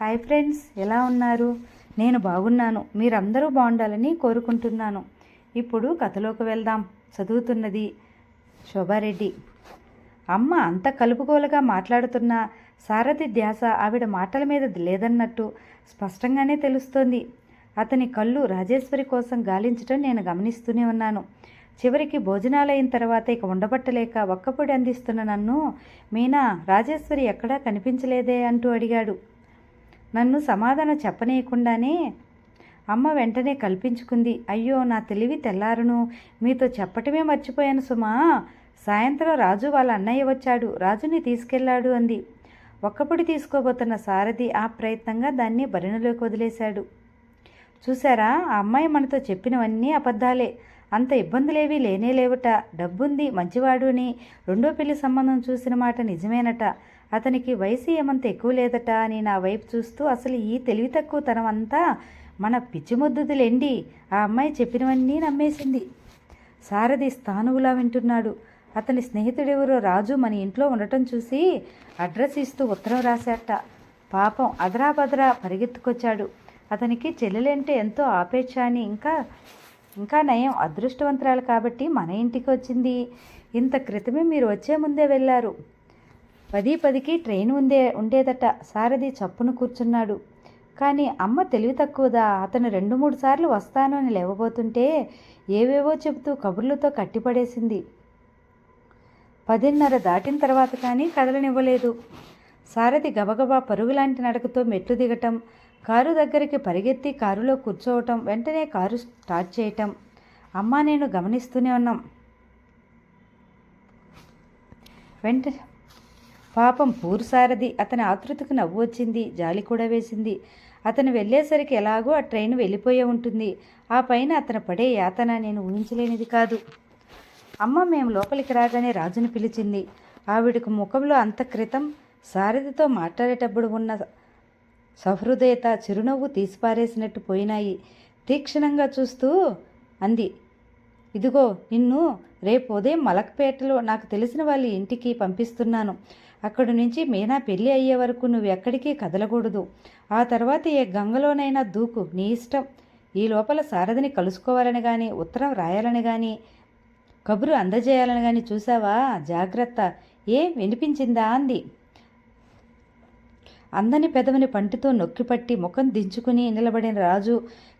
Hi friends, ఎలా ఉన్నారు? నేను బాగున్నాను. మీరందరూ బాగుండాలని కోరుకుంటున్నాను. ఇప్పుడు కథలోకి వెళ్దాం. చదువుతున్నది శోభారెడ్డి. అమ్మ అంత కలుపుగోలుగా మాట్లాడుతున్న సారథి ధ్యాస ఆవిడ మాటల మీద లేదన్నట్టు స్పష్టంగానే తెలుస్తోంది. అతని కళ్ళు రాజేశ్వరి కోసం గాలించటం నేను గమనిస్తూనే ఉన్నాను. చివరికి భోజనాలైన తర్వాత ఇక ఉండబట్టలేక ఒక్కపొడి అందిస్తున్న నన్ను, మీనా, రాజేశ్వరి ఎక్కడా కనిపించలేదే అంటూ అడిగాడు. నన్ను సమాధానం చెప్పనీయకుండానే అమ్మ వెంటనే కల్పించుకుంది. అయ్యో, నా తెలివి తెల్లారును, మీతో చెప్పటమే మర్చిపోయాను సుమా. సాయంత్రం రాజు వాళ్ళ అన్నయ్య వచ్చాడు, రాజుని తీసుకెళ్లాడు అంది. ఒక్కపొడి తీసుకోబోతున్న సారథి ఆ ప్రయత్నంగా దాన్ని భరిణలోకి వదిలేశాడు. చూశారా, ఆ అమ్మాయి మనతో చెప్పినవన్నీ అబద్ధాలే. అంత ఇబ్బందులేవీ లేనే లేవట. డబ్బుంది, మంచివాడు అని రెండో పెళ్లి సంబంధం చూసిన మాట నిజమేనట. అతనికి వయసు ఏమంత ఎక్కువ లేదట అని నా వైపు చూస్తూ, అసలు ఈ తెలివి తక్కువ తనం అంతా మన పిచ్చిమొద్దుదులేండి. ఆ అమ్మాయి చెప్పినవన్నీ నమ్మేసింది. సారథి స్థానువులా వింటున్నాడు. అతని స్నేహితుడెవరో రాజు మన ఇంట్లో ఉండటం చూసి అడ్రస్ ఇస్తూ ఉత్తరం రాశాట. పాపం అదరాబదరా పరిగెత్తుకొచ్చాడు. అతనికి చెల్లెలంటే ఎంతో ఆపేక్ష అని, ఇంకా నయం అదృష్టవంతురాలు కాబట్టి మన ఇంటికి వచ్చింది. ఇంత క్రితమే మీరు వచ్చే ముందే వెళ్ళారు. 10:10కి ట్రైన్ ఉండేదట. సారథి చప్పును కూర్చున్నాడు. కానీ అమ్మ తెలివి తక్కువదా. అతను 2-3 సార్లు వస్తాను అని లేవబోతుంటే ఏవేవో చెబుతూ కబుర్లతో కట్టిపడేసింది. 10:30 దాటిన తర్వాత కానీ కదలనివ్వలేదు. సారథి గబగబా పరుగులాంటి నడకతో మెట్లు దిగటం, కారు దగ్గరికి పరిగెత్తి కారులో కూర్చోవటం, వెంటనే కారు స్టార్ట్ చేయటం అమ్మ నేను గమనిస్తూనే ఉన్నాం. పాపం పూరు సారథి. అతని ఆతృతకు నవ్వు వచ్చింది, జాలి కూడా వేసింది. అతను వెళ్ళేసరికి ఎలాగో ఆ ట్రైన్ వెళ్ళిపోయే ఉంటుంది. ఆ పైన అతను పడే యాతన నేను ఊహించలేనిది కాదు. అమ్మ మేము లోపలికి రాగానే రాజును పిలిచింది. ఆవిడకు ముఖంలో అంత క్రితం సారథితో మాట్లాడేటప్పుడు ఉన్న సహృదయత, చిరునవ్వు తీసిపారేసినట్టు పోయినాయి. తీక్షణంగా చూస్తూ అంది, ఇదిగో నిన్ను రేపు ఉదయం మలక్పేటలో నాకు తెలిసిన వాళ్ళ ఇంటికి పంపిస్తున్నాను. అక్కడి నుంచి మీనా పెళ్ళి అయ్యే వరకు నువ్వు ఎక్కడికి కదలకూడదు. ఆ తర్వాత ఏ గంగలోనైనా దూకు, నీ ఇష్టం. ఈ లోపల సారథిని కలుసుకోవాలని కానీ, ఉత్తరం రాయాలని కానీ, కబురు అందజేయాలని కానీ చూసావా? జాగ్రత్త. వినిపించిందా అంది. అందని పెదవిని పంటితో నొక్కిపట్టి ముఖం దించుకుని నిలబడిన రాజు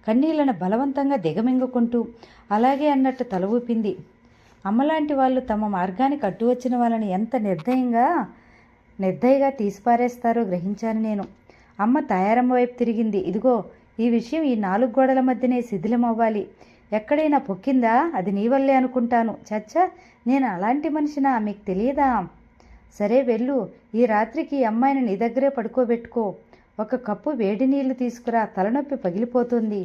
కన్నీళ్లను బలవంతంగా దిగమింగుకుంటూ అలాగే అన్నట్టు తల ఊపింది. అమ్మలాంటి వాళ్ళు తమ మార్గానికి అడ్డు వచ్చిన వాళ్ళని ఎంత నిర్దయగా తీసిపారేస్తారో గ్రహించాను నేను. అమ్మ తయారమ్మ వైపు తిరిగింది. ఇదిగో, ఈ విషయం ఈ 4 గోడల మధ్యనే శిథిలమవ్వాలి. ఎక్కడైనా పొక్కిందా? అది నీ వల్లే అనుకుంటాను. చచ్చా, నేను అలాంటి మనిషినా? మీకు తెలియదా? సరే వెళ్ళు. ఈ రాత్రికి ఈ అమ్మాయిని నీ దగ్గరే పడుకోబెట్టుకో. 1 కప్పు వేడి నీళ్లు తీసుకురా, తలనొప్పి పగిలిపోతుంది.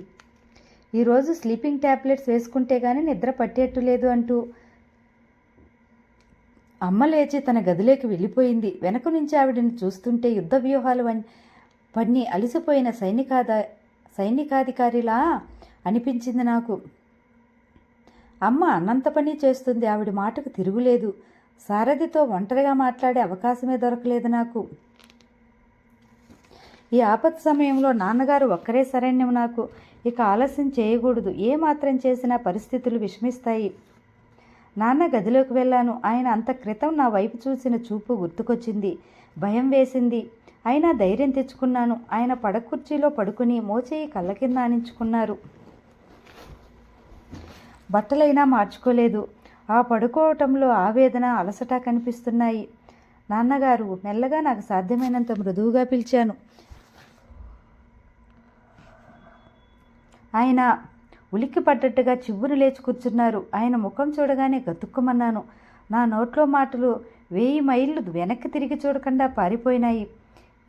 ఈరోజు స్లీపింగ్ ట్యాబ్లెట్స్ వేసుకుంటే గానీ నిద్ర పట్టేట్టు లేదు అంటూ అమ్మ లేచి తన గదిలోకి వెళ్ళిపోయింది. వెనక నుంచి ఆవిడని చూస్తుంటే యుద్ధ వ్యూహాలు పన్ని అలిసిపోయిన సైనికాధికారిలా అనిపించింది నాకు. అమ్మ అన్నంత పని చేస్తుంది. ఆవిడ మాటకు తిరుగులేదు. సారథితో ఒంటరిగా మాట్లాడే అవకాశమే దొరకలేదు నాకు. ఈ ఆపత్ సమయంలో నాన్నగారు ఒక్కరే శరణ్యం నాకు. ఇక ఆలస్యం చేయకూడదు. ఏ మాత్రం చేసినా పరిస్థితులు విషమిస్తాయి. నాన్న గదిలోకి వెళ్ళాను. ఆయన అంత క్రితం నా వైపు చూసిన చూపు గుర్తుకొచ్చింది. భయం వేసింది. అయినా ధైర్యం తెచ్చుకున్నాను. ఆయన పడకుర్చీలో పడుకుని మోచేయి కళ్ళ కింద ఆనించుకున్నారు. బట్టలైనా మార్చుకోలేదు. ఆ పడుకోవటంలో ఆవేదన, అలసట కనిపిస్తున్నాయి. నాన్నగారు, మెల్లగా నాకు సాధ్యమైనంత మృదువుగా పిలిచాను. ఆయన ఉలిక్కి పడ్డట్టుగా చివ్వును లేచి కూర్చున్నారు. ఆయన ముఖం చూడగానే గతుక్కుమన్నాను. నా నోట్లో మాటలు 1000 మైళ్ళు వెనక్కి తిరిగి చూడకుండా పారిపోయినాయి.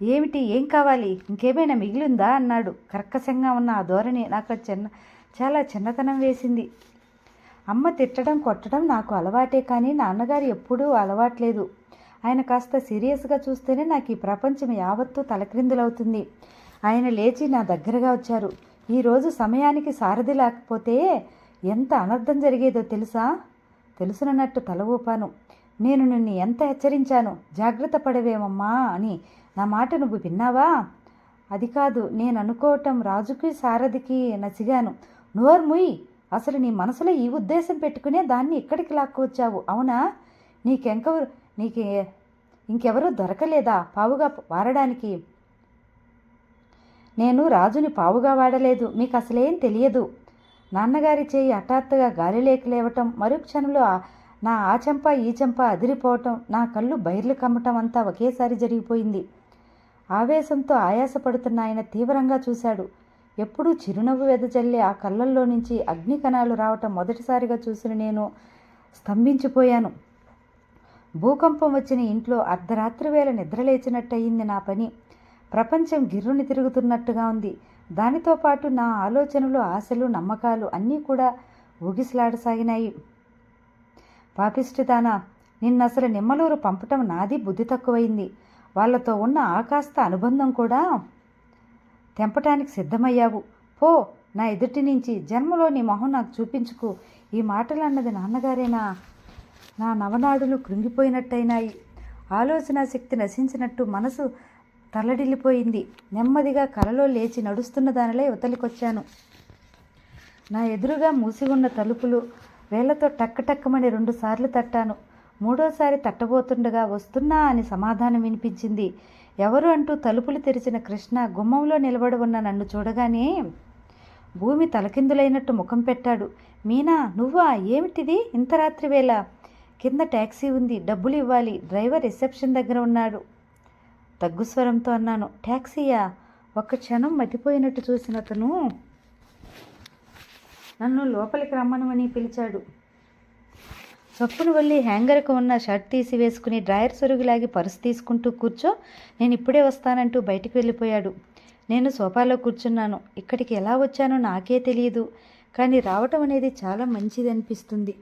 ఏమిటి? ఏం కావాలి? ఇంకేమైనా మిగిలిందా అన్నాడు. కర్కశంగా ఉన్న ఆ ధోరణి నాకు చాలా చిన్నతనం వేసింది. అమ్మ తిట్టడం, కొట్టడం నాకు అలవాటే, కానీ నాన్నగారు ఎప్పుడూ అలవాట్లేదు. ఆయన కాస్త సీరియస్గా చూస్తేనే నాకు ఈ ప్రపంచం యావత్తూ తలక్రిందులవుతుంది. ఆయన లేచి నా దగ్గరగా వచ్చారు. ఈరోజు సమయానికి సారథి లేకపోతే ఎంత అనర్థం జరిగేదో తెలుసునన్నట్టు తల ఊపాను. నేను నిన్ను ఎంత హెచ్చరించాను, జాగ్రత్త పడవేమమ్మా అని. నా మాట నువ్వు విన్నావా? అది కాదు నేను అనుకోవటం, రాజుకి సారథికి నసిగాను. నోర్ముయ్, అసలు నీ మనసులో ఈ ఉద్దేశం పెట్టుకునే దాన్ని ఇక్కడికి లాక్కొచ్చావు, అవునా? నీకే ఇంకెవరూ దొరకలేదా పావుగా వాడడానికి? నేను రాజుని పావుగా వాడలేదు, మీకు అసలేం తెలియదు. నాన్నగారి చేయి హఠాత్తుగా గాలిలోకి లేవటం, మరుక్షణంలో నా ఆ చెంప ఈ చెంప అదిరిపోవటం, నా కళ్ళు బైర్లు కమ్మటం అంతా ఒకేసారి జరిగిపోయింది. ఆవేశంతో ఆయాసపడుతున్న ఆయన తీవ్రంగా చూశాడు. ఎప్పుడూ చిరునవ్వు వెదజల్లే ఆ కళ్ళల్లో నుంచి అగ్నికణాలు రావటం మొదటిసారిగా చూసిన నేను స్తంభించిపోయాను. భూకంపం వచ్చిన ఇంట్లో అర్ధరాత్రి వేళ నిద్రలేచినట్టయింది నా పని. ప్రపంచం గిర్రుని తిరుగుతున్నట్టుగా ఉంది. దానితో పాటు నా ఆలోచనలు, ఆశలు, నమ్మకాలు అన్నీ కూడా ఊగిసలాడసాగినాయి. పాపిష్టిదానా, నిన్నసలు నిమ్మలూరు పంపటం నాది బుద్ధి తక్కువైంది. వాళ్లతో ఉన్న ఆకాస్త అనుబంధం కూడా తెంపటానికి సిద్ధమయ్యావు. పో నా ఎదుటి నుంచి, జన్మలో నీ మొహం నాకు చూపించుకు. ఈ మాటలు అన్నది నాన్నగారేనా? నా నవనాడులు కృంగిపోయినట్టయినాయి. ఆలోచన శక్తి నశించినట్టు మనసు తల్లడిల్లిపోయింది. నెమ్మదిగా కలలో లేచి నడుస్తున్న దానిలో యువతలికొచ్చాను. నా ఎదురుగా మూసి ఉన్న తలుపులు వేళ్లతో టక్కటక్కమని 2 సార్లు తట్టాను. 3వసారి తట్టబోతుండగా వస్తున్నా అని సమాధానం వినిపించింది. ఎవరు అంటూ తలుపులు తెరిచిన కృష్ణ గుమ్మంలో నిలబడి ఉన్న నన్ను చూడగానే భూమి తలకిందులైనట్టు ముఖం పెట్టాడు. మీనా, నువ్వా? ఏమిటిది ఇంత రాత్రి వేళ? కింద ట్యాక్సీ ఉంది, డబ్బులు ఇవ్వాలి. డ్రైవర్ రిసెప్షన్ దగ్గర ఉన్నాడు. తగ్గుస్వరంతో అన్నాను. ట్యాక్సీయా? ఒక్క క్షణం మతిపోయినట్టు చూసిన అతను నన్ను లోపలికి రమ్మనమని పిలిచాడు. చప్పును వెళ్ళి హ్యాంగర్కు ఉన్న షర్ట్ తీసి వేసుకుని డ్రాయర్ సొరుగులాగి పర్సు తీసుకుంటూ కూర్చో, నేను ఇప్పుడే వస్తానంటూ బయటికి వెళ్ళిపోయాడు. నేను సోఫాలో కూర్చున్నాను. ఇక్కడికి ఎలా వచ్చానో నాకే తెలియదు, కానీ రావటం అనేది చాలా మంచిది అనిపిస్తుంది.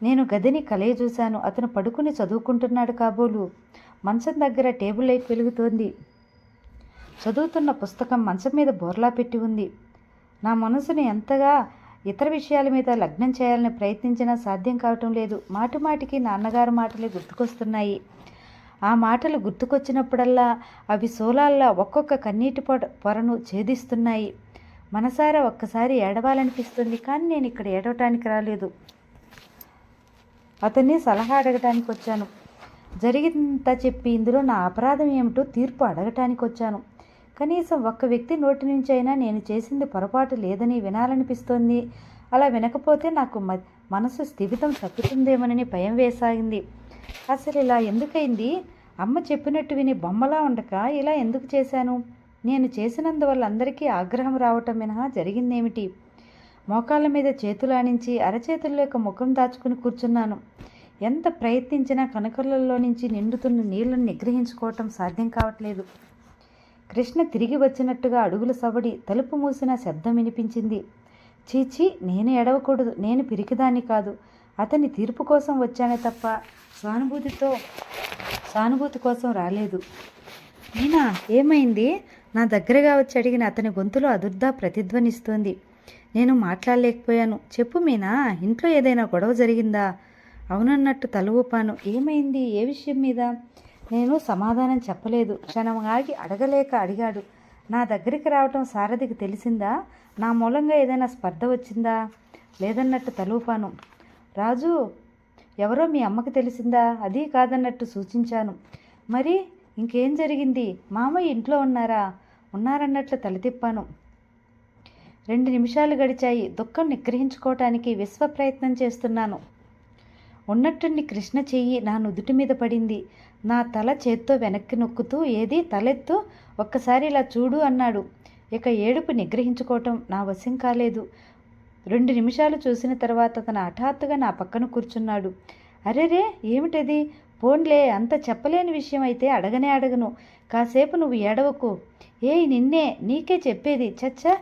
నేను గదిని కలయి చూశాను. అతను పడుకుని చదువుకుంటున్నాడు కాబోలు. మంచం దగ్గర టేబుల్ లైట్ వెలుగుతోంది. చదువుతున్న పుస్తకం మంచం మీద బోర్లా పెట్టి ఉంది. నా మనసుని ఎంతగా ఇతర విషయాల మీద లగ్నం చేయాలని ప్రయత్నించినా సాధ్యం కావటం లేదు. మాటిమాటికి నాన్నగారి మాటలే గుర్తుకొస్తున్నాయి. ఆ మాటలు గుర్తుకొచ్చినప్పుడల్లా అవి సోలాల్లా ఒక్కొక్క కన్నీటి పొరను ఛేదిస్తున్నాయి. మనసారా ఒక్కసారి ఏడవాలనిపిస్తుంది, కానీ నేను ఇక్కడ ఏడవటానికి రాలేదు. అతన్ని సలహా అడగటానికి వచ్చాను. జరిగిందంతా చెప్పి ఇందులో నా అపరాధం ఏమిటో తీర్పు అడగటానికి వచ్చాను. కనీసం ఒక్క వ్యక్తి నోటి నుంచి అయినా నేను చేసింది పొరపాటు లేదని వినాలనిపిస్తోంది. అలా వినకపోతే నాకు మనసు స్థిమితం తప్పుతుందేమోనని భయం వేసాగింది. అసలు ఇలా ఎందుకైంది? అమ్మ చెప్పినట్టు విని బొమ్మలా ఉండక ఇలా ఎందుకు చేశాను? నేను చేసినందువల్ల అందరికీ ఆగ్రహం రావటం మినహా జరిగిందేమిటి? మోకాళ్ళ మీద చేతులానించి అరచేతుల్లోకి ముఖం దాచుకుని కూర్చున్నాను. ఎంత ప్రయత్నించినా కనకళ్ళల్లో నుంచి నిండుతున్న నీళ్లను నిగ్రహించుకోవటం సాధ్యం కావట్లేదు. కృష్ణ తిరిగి వచ్చినట్టుగా అడుగుల సవడి, తలుపు మూసిన శబ్దం వినిపించింది. చీచి, నేను ఎడవకూడదు. నేను పిరికిదాన్ని కాదు. అతని తీర్పు కోసం వచ్చానే తప్ప సానుభూతి కోసం రాలేదు. మీనా, ఏమైంది? నా దగ్గరగా వచ్చి అడిగిన అతని గొంతులో అదుర్దా ప్రతిధ్వనిస్తోంది. నేను మాట్లాడలేకపోయాను. చెప్పు మీనా, ఇంట్లో ఏదైనా గొడవ జరిగిందా? అవునన్నట్టు తల ఊపాను. ఏమైంది? ఏ విషయం మీద? నేను సమాధానం చెప్పలేదు. క్షణం ఆగి అడగలేక అడిగాడు. నా దగ్గరికి రావటం సారథికి తెలిసిందా? నా మూలంగా ఏదైనా స్పర్ధ వచ్చిందా? లేదన్నట్టు తలూపాను. రాజు ఎవరో మీ అమ్మకి తెలిసిందా? అది కాదన్నట్టు సూచించాను. మరి ఇంకేం జరిగింది? మామయ్య ఇంట్లో ఉన్నారా? ఉన్నారన్నట్లు తలతిప్పాను. 2 నిమిషాలు గడిచాయి. దుఃఖం నిగ్రహించుకోవటానికి విశ్వ ప్రయత్నం చేస్తున్నాను. ఉన్నట్టుండి కృష్ణ చెయ్యి నా నుదుటి మీద పడింది. నా తల చేత్తో వెనక్కి నొక్కుతూ, ఏది తలెత్తు, ఒక్కసారి ఇలా చూడు అన్నాడు. ఇక ఏడుపు నిగ్రహించుకోవటం నా వశం కాలేదు. 2 నిమిషాలు చూసిన తర్వాత తన హఠాత్తుగా నా పక్కన కూర్చున్నాడు. అరెరే, ఏమిటది? పోన్లే, అంత చెప్పలేని విషయం అయితే అడగనే అడగను. కాసేపు నువ్వు ఏడవకు. నిన్నే, నీకే చెప్పేది. చచ్చా,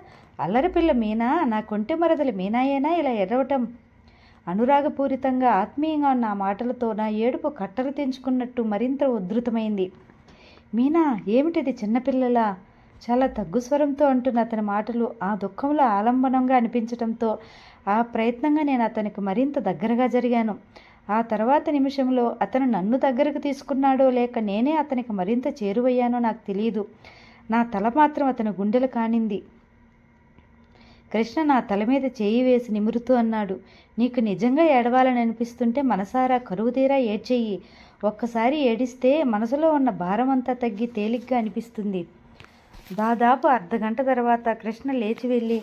అల్లరిపిల్ల మీనా, నా కొంటె మరదలు మీనాయేనా ఇలా ఎడవటం? అనురాగపూరితంగా ఆత్మీయంగా ఉన్న ఆ మాటలతో నా ఏడుపు కట్టలు తెంచుకున్నట్టు మరింత ఉధృతమైంది. మీనా, ఏమిటిది చిన్నపిల్లలా? చాలా తగ్గు స్వరంతో అంటున్న అతని మాటలు ఆ దుఃఖంలో ఆలంబనంగా అనిపించడంతో ఆ ప్రయత్నంగా నేను అతనికి మరింత దగ్గరగా జరిగాను. ఆ తర్వాత నిమిషంలో అతను నన్ను దగ్గరకు తీసుకున్నాడో లేక నేనే అతనికి మరింత చేరువయ్యానో నాకు తెలియదు. నా తల మాత్రం అతని గుండెలు కానింది. కృష్ణ నా తల మీద చేయి వేసి నిమురుతూ అన్నాడు, నీకు నిజంగా ఏడవాలని అనిపిస్తుంటే మనసారా కరువుతీరా ఏడ్చెయ్యి. ఒక్కసారి ఏడిస్తే మనసులో ఉన్న భారమంతా తగ్గి తేలిగ్గా అనిపిస్తుంది. దాదాపు అర్ధగంట తర్వాత కృష్ణ లేచి వెళ్ళి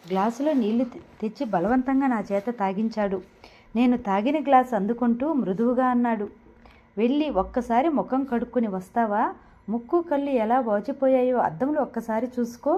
గ్లాసులో నీళ్లు తెచ్చి బలవంతంగా నా చేత తాగించాడు. నేను తాగిన గ్లాసు అందుకుంటూ మృదువుగా అన్నాడు, వెళ్ళి ఒక్కసారి ముఖం కడుక్కుని వస్తావా? ముక్కు కళ్ళు ఎలా వాచిపోయాయో అద్దంలో ఒక్కసారి చూసుకో.